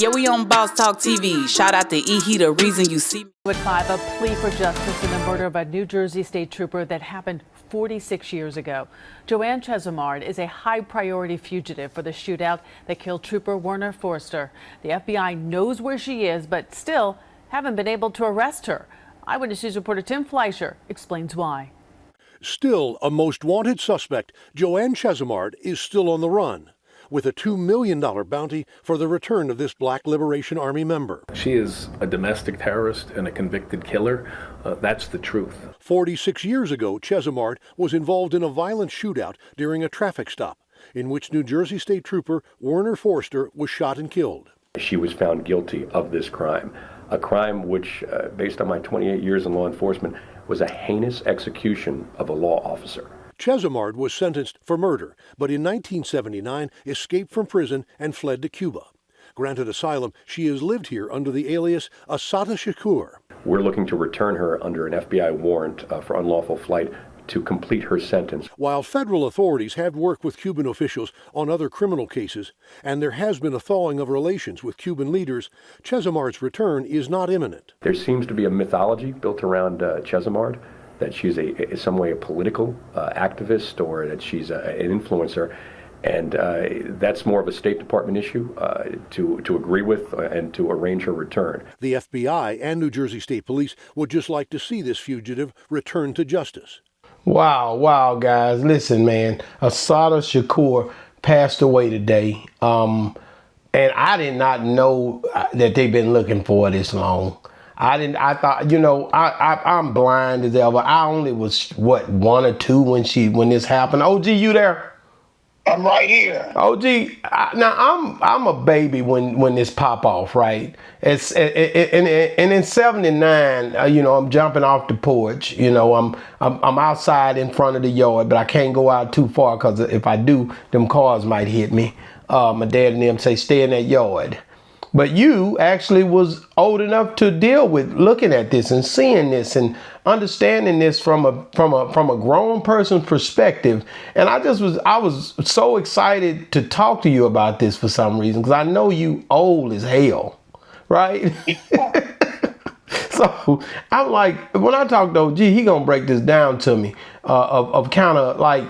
Yeah, we on Boss Talk TV. Shout out to E. The reason you see me. At 5, a plea for justice in the murder of a New Jersey state trooper that happened 46 years ago. Joanne Chesimard is a high-priority fugitive for the shootout that killed Trooper Werner Forster. The FBI knows where she is, but still haven't been able to arrest her. Eyewitness News reporter Tim Fleischer explains why. Still a most wanted suspect, Joanne Chesimard is still on the run, with a $2 million bounty for the return of this Black Liberation Army member. She is a domestic terrorist and a convicted killer. That's the truth. 46 years ago, Chesimard was involved in a violent shootout during a traffic stop, in which New Jersey State Trooper Werner Forster was shot and killed. She was found guilty of this crime, a crime which, based on my 28 years in law enforcement, was a heinous execution of a law officer. Chesimard was sentenced for murder, but in 1979 escaped from prison and fled to Cuba. Granted asylum, she has lived here under the alias Assata Shakur. We're looking to return her under an FBI warrant for unlawful flight to complete her sentence. While federal authorities have worked with Cuban officials on other criminal cases, and there has been a thawing of relations with Cuban leaders, Chesimard's return is not imminent. There seems to be a mythology built around Chesimard, that she's in some way a political activist or that she's an influencer. And that's more of a State Department issue to agree with and to arrange her return. The FBI and New Jersey State Police would just like to see this fugitive returned to justice. Wow, guys. Listen, man, Assata Shakur passed away today. And I did not know that they've been looking for her this long. I thought, I'm blind as ever. I only was, 1 or 2 when this happened. OG, you there? I'm right here. OG, now I'm a baby when this pop off, right? And in '79, I'm jumping off the porch. I'm outside in front of the yard, but I can't go out too far because if I do, them cars might hit me. My dad and them say stay in that yard. But you actually was old enough to deal with looking at this and seeing this and understanding this from a grown person's perspective. And I was so excited to talk to you about this for some reason, because I know you old as hell, right? So I'm like, when I talk to OG, he gonna break this down to me of kind of like,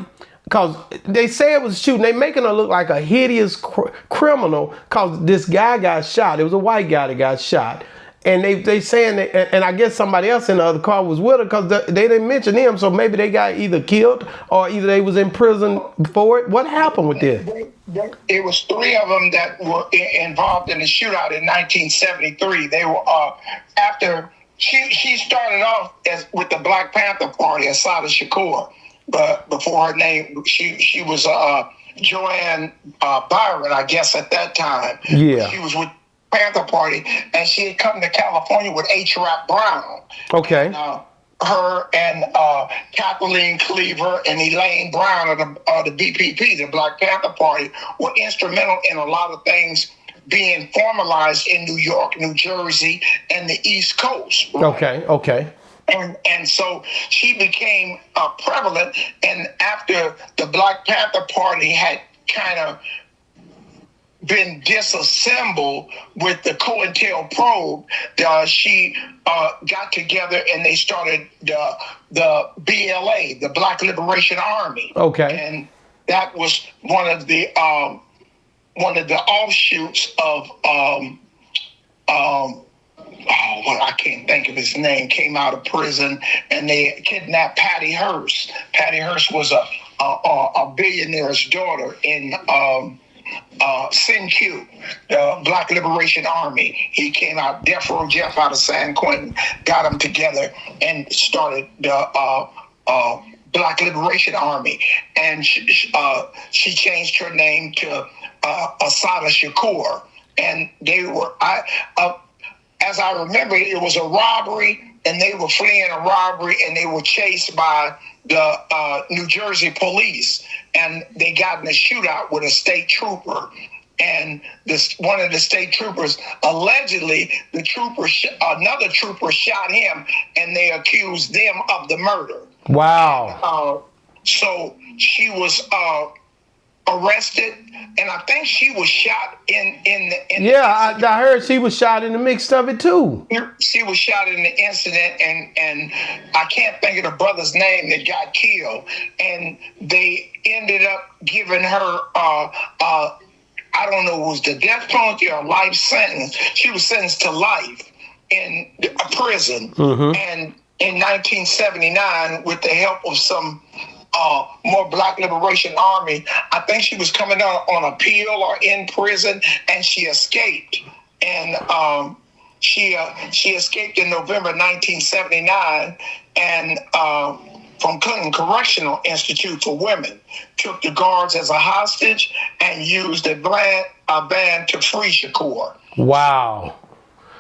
because they say it was shooting. They making her look like a hideous criminal because this guy got shot. It was a white guy that got shot. And they saying that, and I guess somebody else in the other car was with her because they didn't mention him. So maybe they got either killed or either they was in prison for it. What happened with this? It was 3 of them that were involved in the shootout in 1973. They were after she started off with the Black Panther Party, Assata Shakur. But before her name, she was Joanne Byron, I guess, at that time. Yeah. She was with Panther Party, and she had come to California with H. Rap Brown. Okay. And, her and Kathleen Cleaver and Elaine Brown of the BPP, the Black Panther Party, were instrumental in a lot of things being formalized in New York, New Jersey, and the East Coast. Right? Okay. And so she became prevalent, and after the Black Panther Party had kind of been disassembled with the COINTELPRO, she got together and they started the BLA, the Black Liberation Army. Okay. And that was one of the offshoots of I can't think of his name, came out of prison, and they kidnapped Patty Hearst. Patty Hearst was a billionaire's daughter in SINQ, the Black Liberation Army. He came out, Death Row Jeff out of San Quentin, got them together and started the Black Liberation Army. And she changed her name to Assata Shakur. And they were, as I remember, it was a robbery, and they were fleeing a robbery, and they were chased by the New Jersey police, and they got in a shootout with a state trooper. And one of the state troopers, allegedly, another trooper shot him, and they accused them of the murder. Wow. So she was arrested, and I think she was shot in Yeah, I heard she was shot in the mix of it too. She was shot in the incident, and I can't think of the brother's name that got killed, and they ended up giving her I don't know, it was the death penalty or life sentence. She was sentenced to life in a prison, and in 1979, with the help of some more Black Liberation Army, I think she was coming out on appeal or in prison, and she escaped. And she escaped in November 1979, and from Clinton Correctional Institute for Women, took the guards as a hostage and used a band to free Shakur. Wow.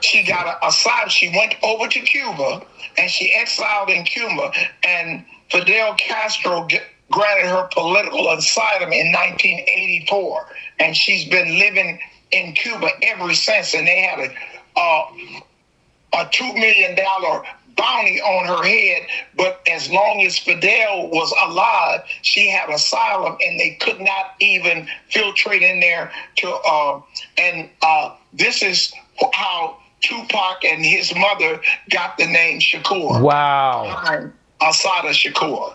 She got asylum. She went over to Cuba, and she exiled in Cuba, and Fidel Castro granted her political asylum in 1984, and she's been living in Cuba ever since. And they had a $2 million bounty on her head, but as long as Fidel was alive, she had asylum, and they could not even filtrate in there to. This is how Tupac and his mother got the name Shakur. Wow. Assata Shakur.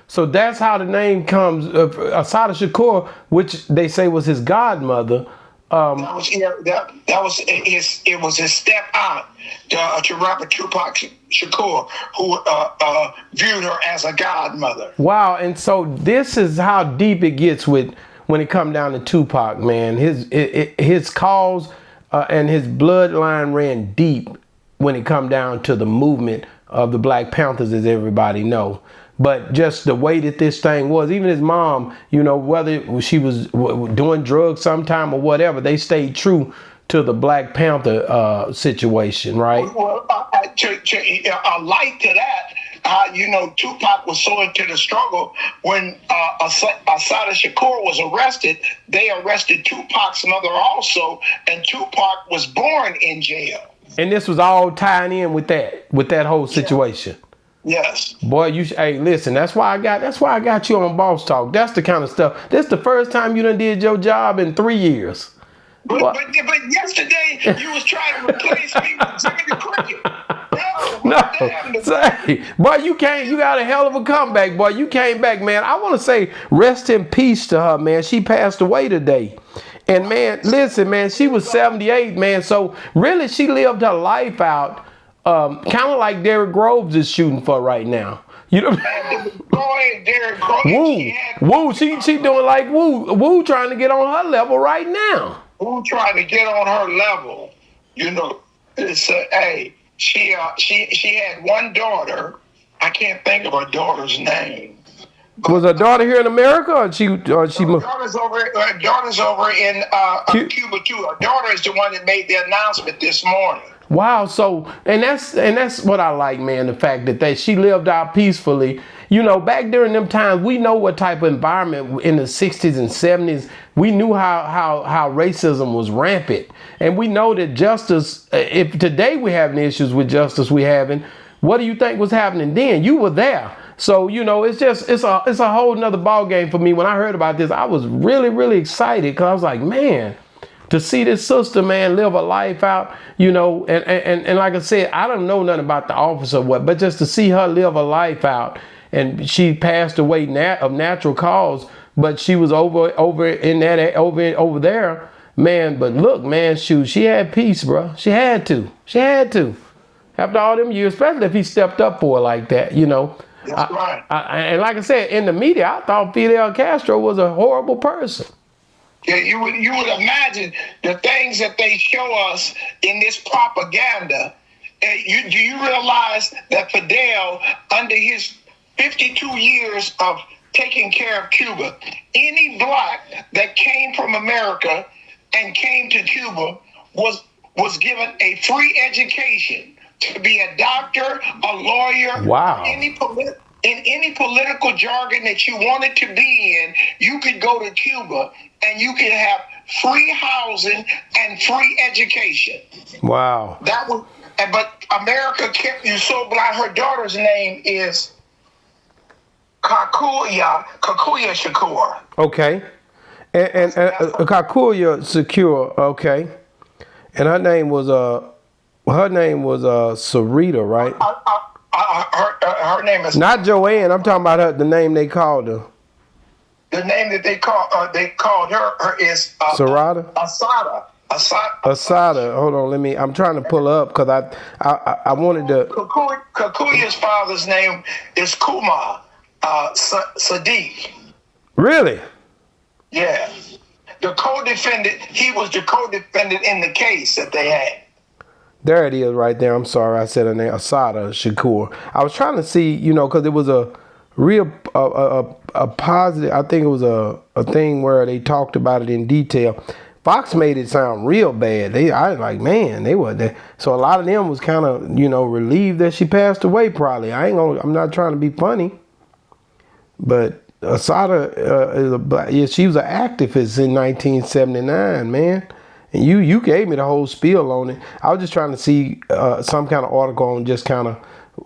So that's how the name comes. Assata Shakur, which they say was his godmother. That was his step aunt to rapper Tupac Shakur, who viewed her as a godmother. Wow, and so this is how deep it gets when it comes down to Tupac, man. His cause and his bloodline ran deep when it come down to the movement of the Black Panthers, as everybody know. But just the way that this thing was, even his mom, whether she was doing drugs sometime or whatever, they stayed true to the Black Panther situation, right? Well, a light to that, Tupac was so into the struggle. When Assata Shakur was arrested, they arrested Tupac's mother also, and Tupac was born in jail. And this was all tying in with that whole situation. Yes. Boy, hey, listen, that's why I got you on Boss Talk. That's the kind of stuff. This the first time you done did your job in 3 years. But yesterday you was trying to replace me with Jimmy the Cricket. No, say, boy, you got a hell of a comeback, boy. You came back, man. I want to say rest in peace to her, man. She passed away today. And man, listen, man, she was 78, man. So really, she lived her life out, kind of like Derrick Groves is shooting for right now. You know, Woo, she doing like Woo trying to get on her level right now. Woo trying to get on her level. It's she had one daughter. I can't think of her daughter's name. Was her daughter here in America, or she moved? Daughter's over in Cuba too. Her daughter is the one that made the announcement this morning. Wow. So, and that's what I like, man. The fact that she lived out peacefully. Back during them times, we know what type of environment in the 60s and 70s. We knew how racism was rampant, and we know that justice. If today we're having issues with justice, what do you think was happening then? You were there. So, it's a whole nother ball game for me. When I heard about this, I was really, really excited, because I was like, man, to see this sister, man, live a life out, and like I said, I don't know nothing about the office or what, but just to see her live a life out, and she passed away of natural cause, but she was over there, man. But look, man, she had peace, bro. She had to. After all them years, especially if he stepped up for her like that, That's right. And like I said, in the media, I thought Fidel Castro was a horrible person. Yeah, you would imagine the things that they show us in this propaganda. Do you realize that Fidel, under his 52 years of taking care of Cuba, any black that came from America and came to Cuba was given a free education to be a doctor, a lawyer, wow. In any political jargon that you wanted to be in, you could go to Cuba and you could have free housing and free education. Wow. But America kept you so blind. Her daughter's name is Kakuya Shakur. Okay. And Kakuya Secure, okay. And her name was Sarita, right? Her name is Not Joanne. I'm talking about the name they called her. the name that they called her is Sarada? Assata. Hold on, I'm trying to pull up because I wanted to. Kakuya's father's name is Kumar Sadiq. Really? Yeah. The co-defendant, he was the co-defendant in the case that they had. There it is right there. I'm sorry, I said her name, Assata Shakur. I was trying to see, because it was a real a positive. I think it was a thing where they talked about it in detail. Fox made it sound real bad. I was like, man, they were there. So a lot of them was kind of, relieved that she passed away. Probably. I'm not trying to be funny, but Assata she was an activist in 1979, man. And you gave me the whole spiel on it. I was just trying to see some kind of article on just kind of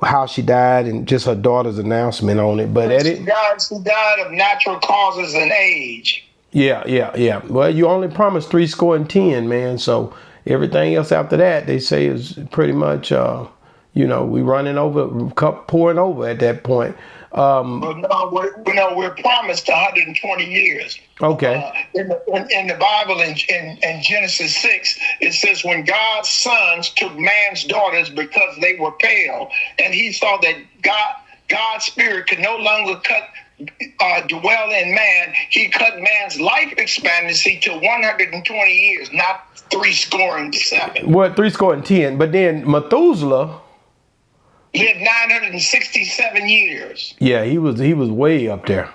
how she died and just her daughter's announcement on it. But she died of natural causes and age. Yeah. Well, you only promised 10, man. So everything else after that, they say is pretty much, we running over, cup pouring over at that point. We're promised 120 years. Okay. In the Bible, in Genesis 6, it says, when God's sons took man's daughters because they were pale, and he saw that God's spirit could no longer dwell in man, he cut man's life expectancy to 120 years, not 7. What, 10? But then Methuselah lived 967 years. Yeah, he was way up there.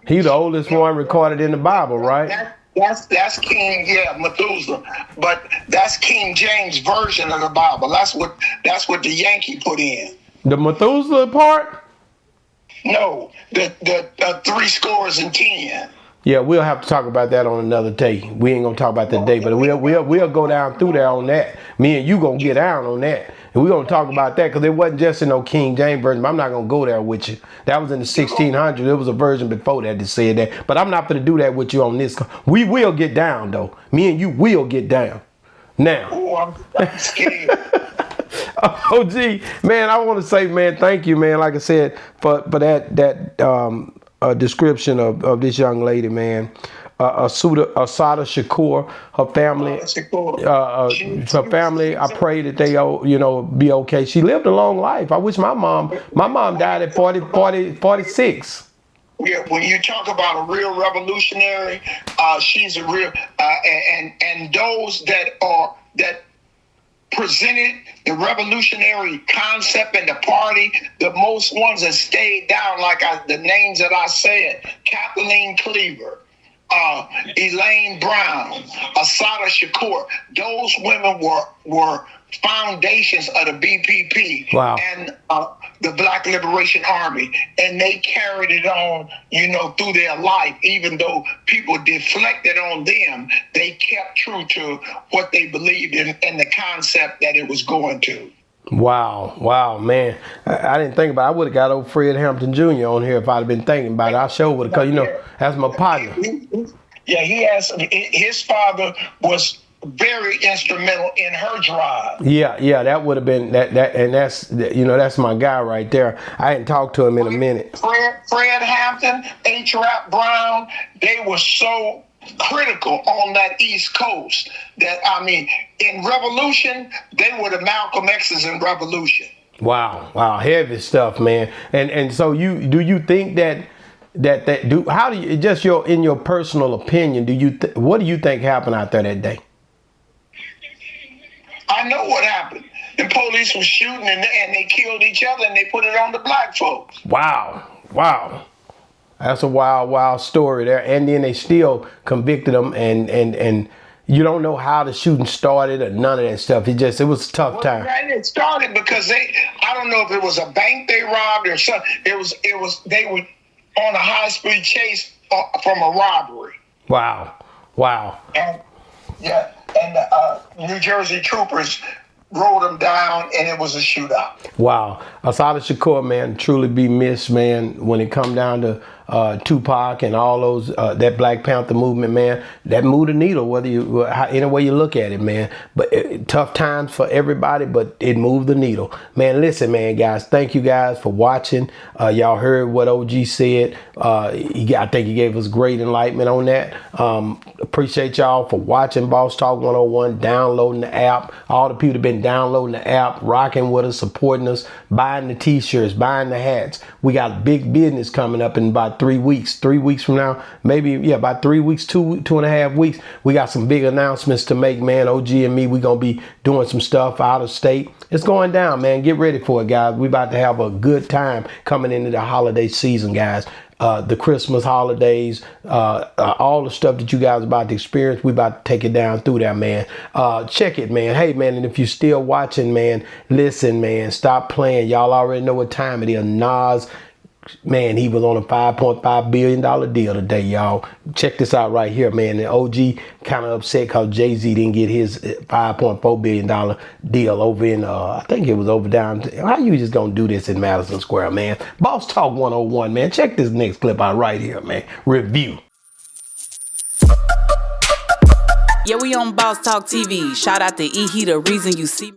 He's the oldest one recorded in the Bible, right? That's King, Methuselah. But that's King James version of the Bible. That's what the Yankee put in. The Methuselah part? No, the 10. Yeah, we'll have to talk about that on another day. We ain't gonna talk about that day, but we'll go down through there on that. Me and you gonna get down on that, and we're gonna talk about that because it wasn't just in no King James version. But I'm not gonna go there with you. That was in the 1600s. There was a version before that said that, but I'm not gonna do that with you on this. We will get down though. Me and you will get down. Now. Oh, I'm scared. Oh, gee, man, I want to say, man, thank you, man. Like I said, for that description of this young lady, man. Assata Shakur, her family, I pray that they, be okay. She lived a long life. I wish my mom died at 46. Yeah, when you talk about a real revolutionary, she's a real, and those that presented the revolutionary concept in the party, the most ones that stayed down, like the names that I said, Kathleen Cleaver, Elaine Brown, Assata Shakur, those women were foundations of the BPP. Wow. And the Black Liberation Army, and they carried it on, through their life. Even though people deflected on them, they kept true to what they believed in and the concept that it was going to. Wow, man. I didn't think about it. I would have got old Fred Hampton Jr. on here if I'd have been thinking about it. I sure would have, because, that's my partner. Yeah, his father was very instrumental in her drive. Yeah, that would have been that, and that's my guy right there. I hadn't talked to him in a minute. Fred Hampton, H. Rap Brown, they were so critical on that East Coast that, in Revolution, they were the Malcolm X's in Revolution. Wow, heavy stuff, man. And so do you think that how do you, just in your personal opinion, what do you think happened out there that day? I know what happened. The police were shooting and they killed each other and they put it on the black folks. Wow. That's a wild story there. And then they still convicted them and you don't know how the shooting started or none of that stuff. It was a tough time. It started because I don't know if it was a bank they robbed or something. They were on a high-speed chase from a robbery. Wow. And New Jersey troopers rolled them down, and it was a shootout. Wow. Assata Shakur, man, truly be missed, man, when it come down to Tupac and all those, that Black Panther movement, man, that moved the needle, whether you, any way you look at it, man. But tough times for everybody, but it moved the needle. Man, listen, man, guys, thank you guys for watching. Y'all heard what OG said. I think he gave us great enlightenment on that. Appreciate y'all for watching Boss Talk 101, downloading the app. All the people that been downloading the app, rocking with us, supporting us, buying the t-shirts, buying the hats. We got big business coming up in about 3 weeks. 3 weeks from now, maybe, yeah, about 3 weeks, two and a half weeks. We got some big announcements to make, man. OG and me, we gonna be doing some stuff out of state. It's going down, man. Get ready for it, guys. We about to have a good time coming into the holiday season, guys. The Christmas holidays, all the stuff that you guys about to experience, we about to take it down through that, man. Check it, man. Hey, man, and if you're still watching, man, listen, man, stop playing. Y'all already know what time it is. Nas, man, he was on a $5.5 billion deal today, y'all. Check this out right here, man. The OG kind of upset because Jay-Z didn't get his $5.4 billion deal over in, I think it was over down. How you just gonna do this in Madison Square, man? Boss Talk 101, man. Check this next clip out right here, man. Review. Yeah, we on Boss Talk TV. Shout out to E. He the reason you see me.